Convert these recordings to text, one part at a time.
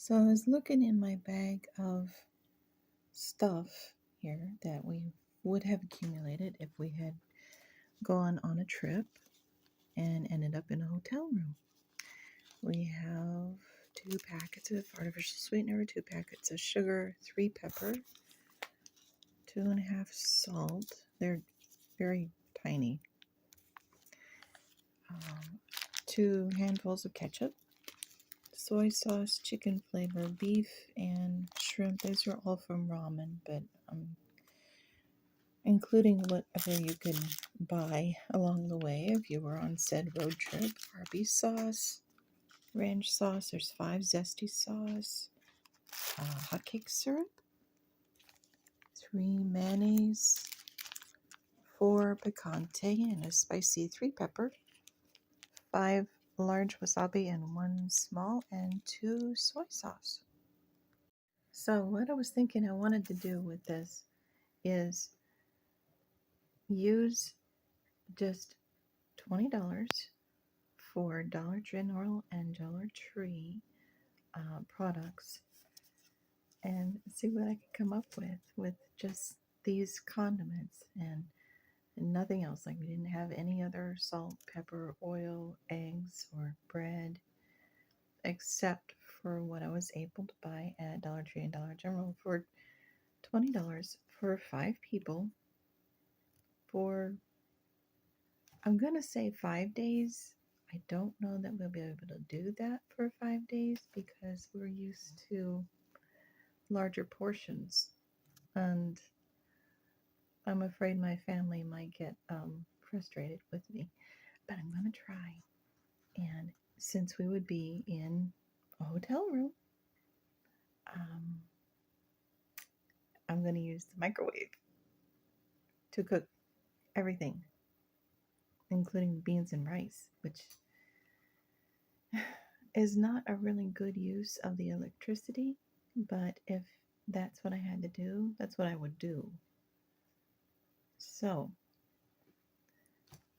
So I was looking in my bag of stuff here that we would have accumulated if we had gone on a trip and ended up in a hotel room. We have 2 packets of artificial sweetener, 2 packets of sugar, 3 pepper, 2.5 salt. They're very tiny. 2 handfuls of ketchup, soy sauce, chicken flavor, beef, and shrimp. Those are all from ramen, but including whatever you can buy along the way if you were on said road trip. Arby's sauce, ranch sauce, there's 5 zesty sauce, hotcake syrup, 3 mayonnaise, 4 picante and a spicy 3 pepper, 5 large wasabi and 1 small, and 2 soy sauce. So what I was thinking I wanted to do with this is use just $20 for Dollar General and Dollar Tree products and see what I could come up with just these condiments and nothing else. Like we didn't have any other salt, pepper, oil, eggs, or bread except for what I was able to buy at Dollar Tree and Dollar General for $20 for 5 people for, I'm going to say 5 days. I don't know that we'll be able to do that for 5 days because we're used to larger portions. And I'm afraid my family might get frustrated with me. But I'm going to try. And since we would be in a hotel room, I'm going to use the microwave to cook everything, including beans and rice, which is not a really good use of the electricity. But if that's what I had to do, that's what I would do. So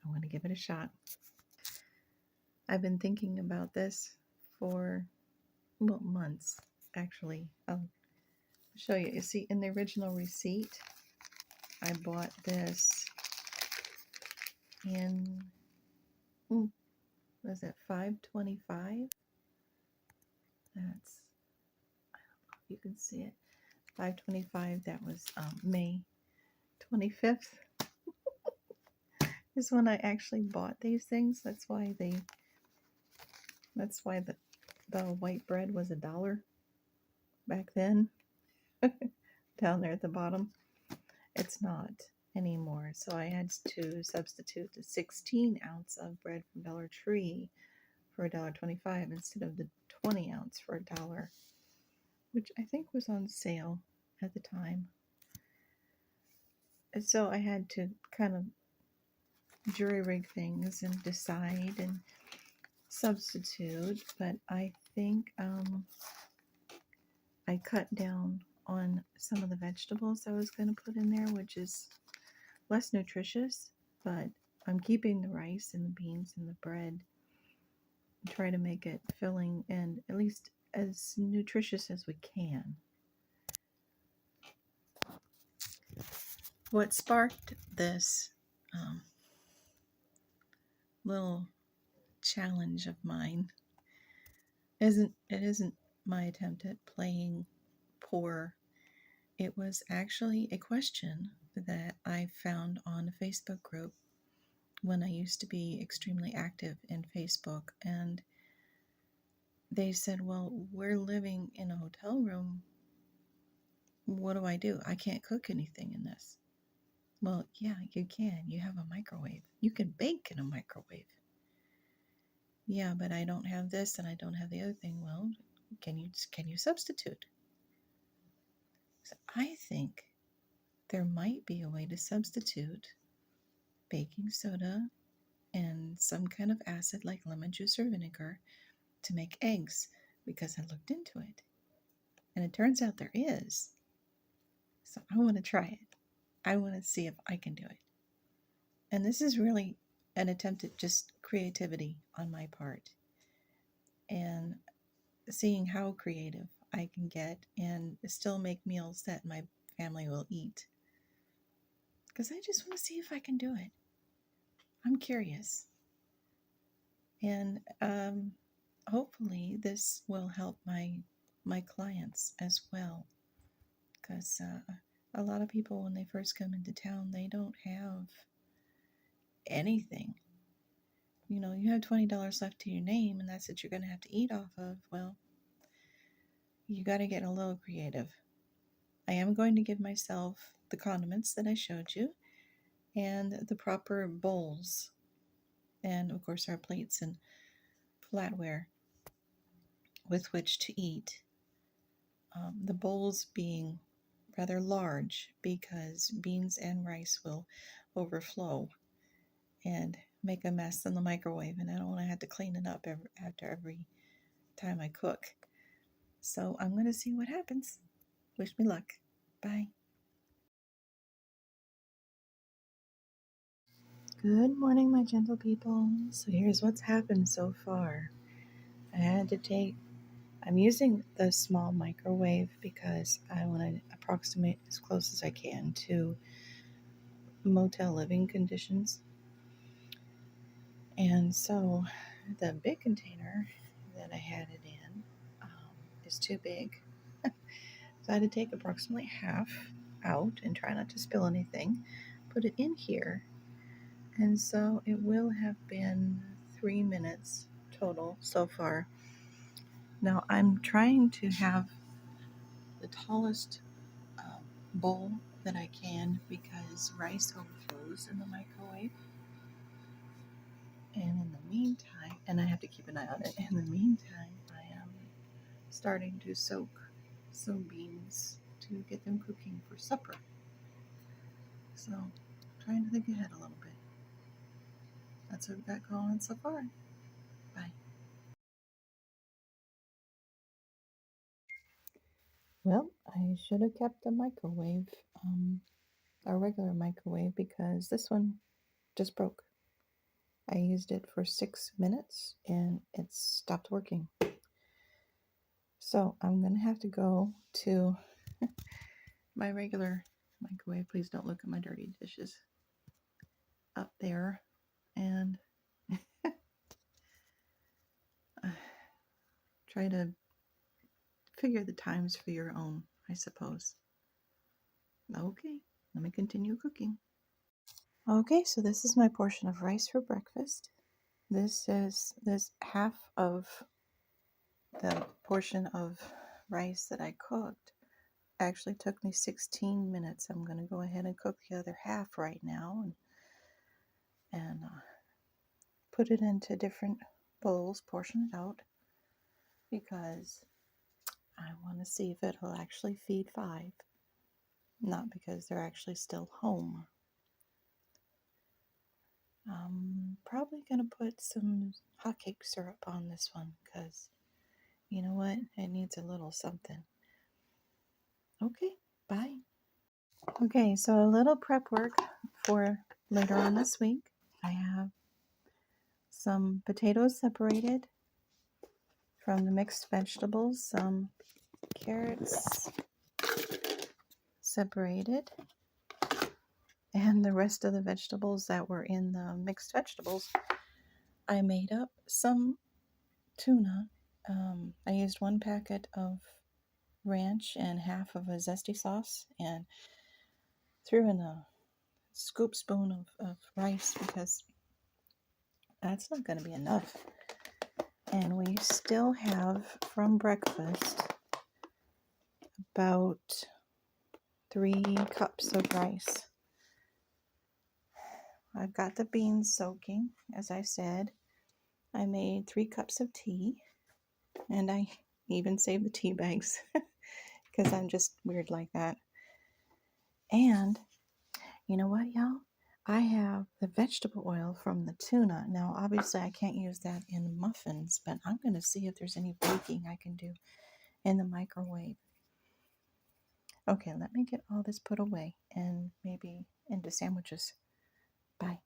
I want to give it a shot. I've been thinking about this for, well, months, actually. I'll show you. You see, in the original receipt, I bought this in, was it $5.25? That's, I don't know if you can see it. $5.25. That was May 25th. Is when I actually bought these things. That's why the white bread was $1 back then. Down there at the bottom. It's not anymore. So I had to substitute the 16-ounce of bread from Dollar Tree for $1.25 instead of the 20-ounce for $1, which I think was on sale at the time. And so I had to kind of jury rig things and decide and substitute, but I think I cut down on some of the vegetables I was going to put in there, which is less nutritious, but I'm keeping the rice and the beans and the bread and try to make it filling and at least as nutritious as we can. What sparked this little challenge of mine isn't my attempt at playing poor. It was actually a question that I found on a Facebook group when I used to be extremely active in Facebook, and they said, well, we're living in a hotel room. What do I do? I can't cook anything in this. Well, yeah, you can. You have a microwave. You can bake in a microwave. Yeah, but I don't have this and I don't have the other thing. Well, can you substitute? So I think there might be a way to substitute baking soda and some kind of acid like lemon juice or vinegar to make eggs, because I looked into it. And it turns out there is. So I want to try it. I want to see if I can do it. And this is really an attempt at just creativity on my part. And seeing how creative I can get and still make meals that my family will eat. Because I just want to see if I can do it. I'm curious. And hopefully this will help my clients as well. Because a lot of people, when they first come into town, they don't have anything. You know, you have $20 left to your name, and that's what you're going to have to eat off of. Well, you got to get a little creative. I am going to give myself the condiments that I showed you and the proper bowls, and of course, our plates and flatware with which to eat. The bowls being rather large because beans and rice will overflow and make a mess in the microwave, and I don't want to have to clean it up after every time I cook. So I'm going to see what happens. Wish me luck. Bye. Good morning, my gentle people. So here's what's happened so far. I'm using the small microwave because I want to approximate as close as I can to motel living conditions. And so the big container that I had it in is too big. So I had to take approximately half out and try not to spill anything, put it in here. And so it will have been 3 minutes total so far. Now I'm trying to have the tallest bowl that I can because rice overflows in the microwave. And in the meantime, and I have to keep an eye on it, in the meantime, I am starting to soak some beans to get them cooking for supper. So, trying to think ahead a little bit. That's what we've got going so far. Bye. Well, I should have kept the microwave, a regular microwave, because this one just broke. I used it for 6 minutes and it stopped working. So I'm going to have to go to my regular microwave. Please don't look at my dirty dishes up there. And try to figure the times for your own, I suppose. Okay, let me continue cooking. Okay, so this is my portion of rice for breakfast. This half of the portion of rice that I cooked actually took me 16 minutes. I'm going to go ahead and cook the other half right now and put it into different bowls, portion it out, because I want to see if it'll actually feed 5, not because they're actually still home. I'm probably going to put some hotcake syrup on this one because you know what? It needs a little something. Okay, bye. Okay, so a little prep work for later on this week. I have some potatoes separated from the mixed vegetables, some carrots separated, and the rest of the vegetables that were in the mixed vegetables. I made up some tuna. I used 1 packet of ranch and half of a zesty sauce and threw in a scoop spoon of rice because that's not going to be enough. And we still have from breakfast about 3 cups of rice. I've got the beans soaking, as I said. I made 3 cups of tea, and I even saved the tea bags because I'm just weird like that. And you know what, y'all? I have the vegetable oil from the tuna. Now, obviously, I can't use that in muffins, but I'm going to see if there's any baking I can do in the microwave. Okay, let me get all this put away and maybe into sandwiches. Bye.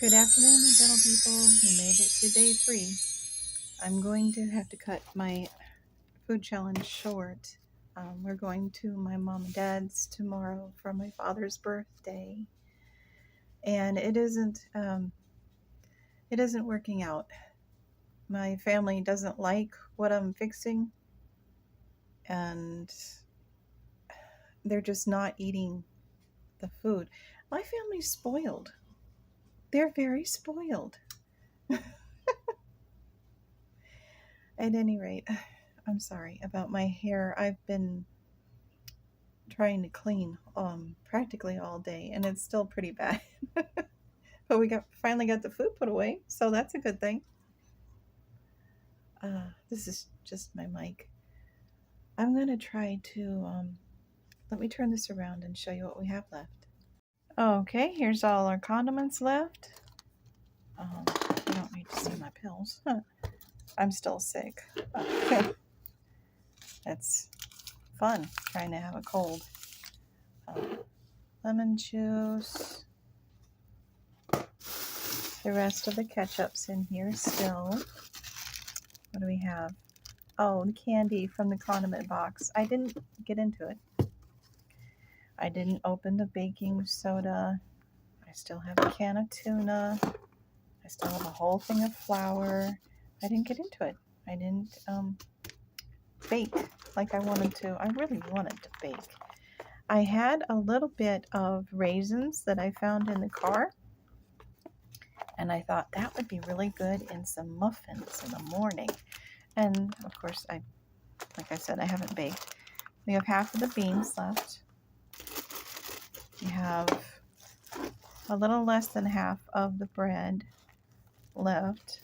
Good afternoon, my gentle people. We made it to day 3. I'm going to have to cut my food challenge short. We're going to my mom and dad's tomorrow for my father's birthday, and it isn't working out. My family doesn't like what I'm fixing, and they're just not eating the food. My family's spoiled. They're very spoiled. At any rate, I'm sorry about my hair. I've been trying to clean practically all day, and it's still pretty bad. But we finally got the food put away, so that's a good thing. This is just my mic. I'm gonna try to let me turn this around and show you what we have left. Okay, here's all our condiments left. You don't need to see my pills. I'm still sick. It's fun trying to have a cold. Lemon juice. The rest of the ketchup's in here still. What do we have? Oh, the candy from the condiment box. I didn't get into it. I didn't open the baking soda. I still have a can of tuna. I still have a whole thing of flour. I didn't get into it. I didn't bake like I wanted to. I really wanted to bake. I had a little bit of raisins that I found in the car, and I thought that would be really good in some muffins in the morning. And of course, like I said, I haven't baked. We have half of the beans left. We have a little less than half of the bread left.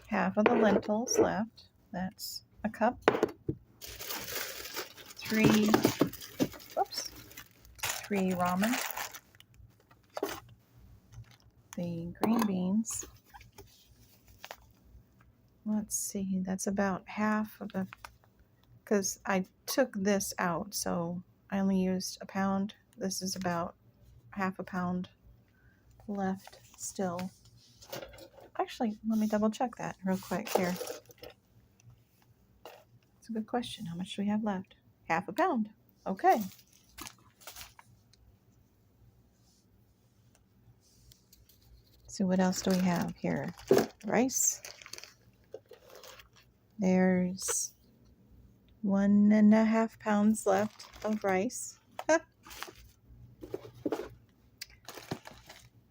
Half of the lentils left. That's a cup. 3 ramen. The green beans. Let's see, that's about half of the, because I took this out, so I only used a pound. This is about half a pound left still. Actually, let me double check that real quick here. It's a good question. How much do we have left? Half a pound. Okay. So what else do we have here? Rice. There's 1.5 pounds left of rice.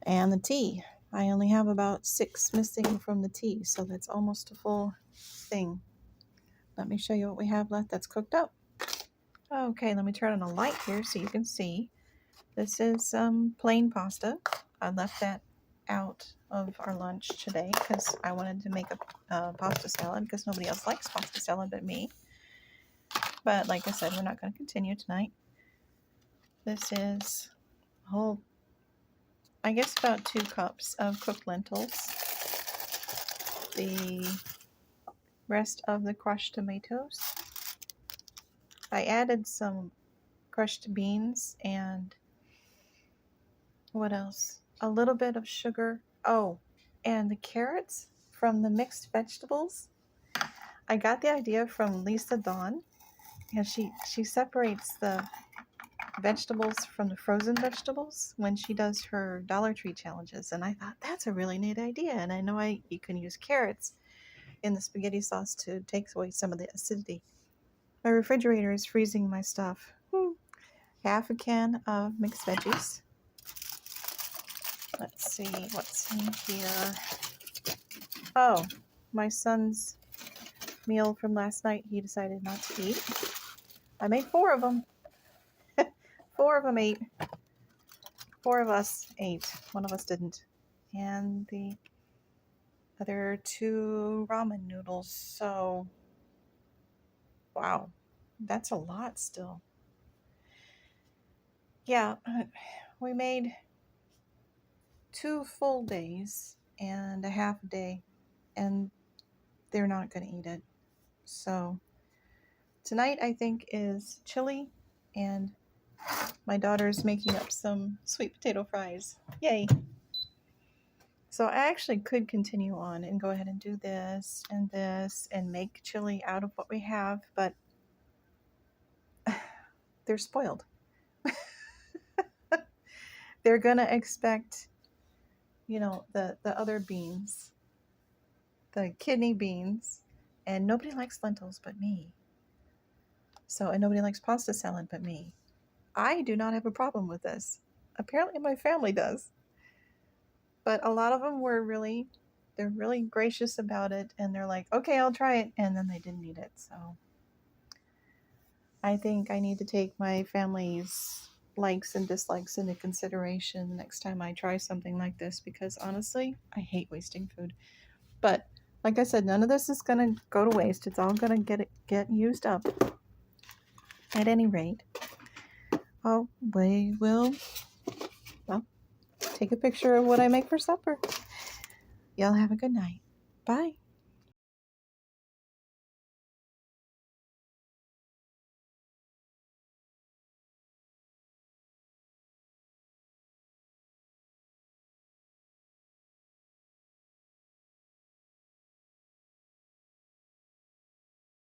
And the tea. I only have about 6 missing from the tea, so that's almost a full thing. Let me show you what we have left that's cooked up. Okay, let me turn on a light here so you can see. This is plain pasta. I left that out of our lunch today because I wanted to make a pasta salad because nobody else likes pasta salad but me. But like I said, we're not going to continue tonight. This is a whole, I guess about 2 cups of cooked lentils. The rest of the crushed tomatoes. I added some crushed beans and what else? A little bit of sugar. Oh, and the carrots from the mixed vegetables. I got the idea from Lisa Dawn, and she separates the vegetables from the frozen vegetables when she does her Dollar Tree challenges, and I thought that's a really neat idea. And I know you can use carrots in the spaghetti sauce to take away some of the acidity. My refrigerator is freezing my stuff. Half a can of mixed veggies. Let's see what's in here. Oh, my son's meal from last night, he decided not to eat. I made 4 of them. 4 of them ate. 4 of us ate. 1 of us didn't. And the other 2 ramen noodles. So, wow, that's a lot still. Yeah, we made 2 full days and a half day, and they're not going to eat it. So tonight I think is chili and My daughter's making up some sweet potato fries. Yay! So I actually could continue on and go ahead and do this and make chili out of what we have, but they're spoiled. They're gonna expect, the other beans, the kidney beans, and nobody likes lentils but me. So, and nobody likes pasta salad but me. I do not have a problem with this. Apparently my family does. But a lot of them they're really gracious about it, and they're like, okay, I'll try it, and then they didn't eat it. So I think I need to take my family's likes and dislikes into consideration the next time I try something like this, because honestly, I hate wasting food. But like I said, none of this is going to go to waste. It's all going to get used up. At any rate, we will, take a picture of what I make for supper. Y'all have a good night. Bye.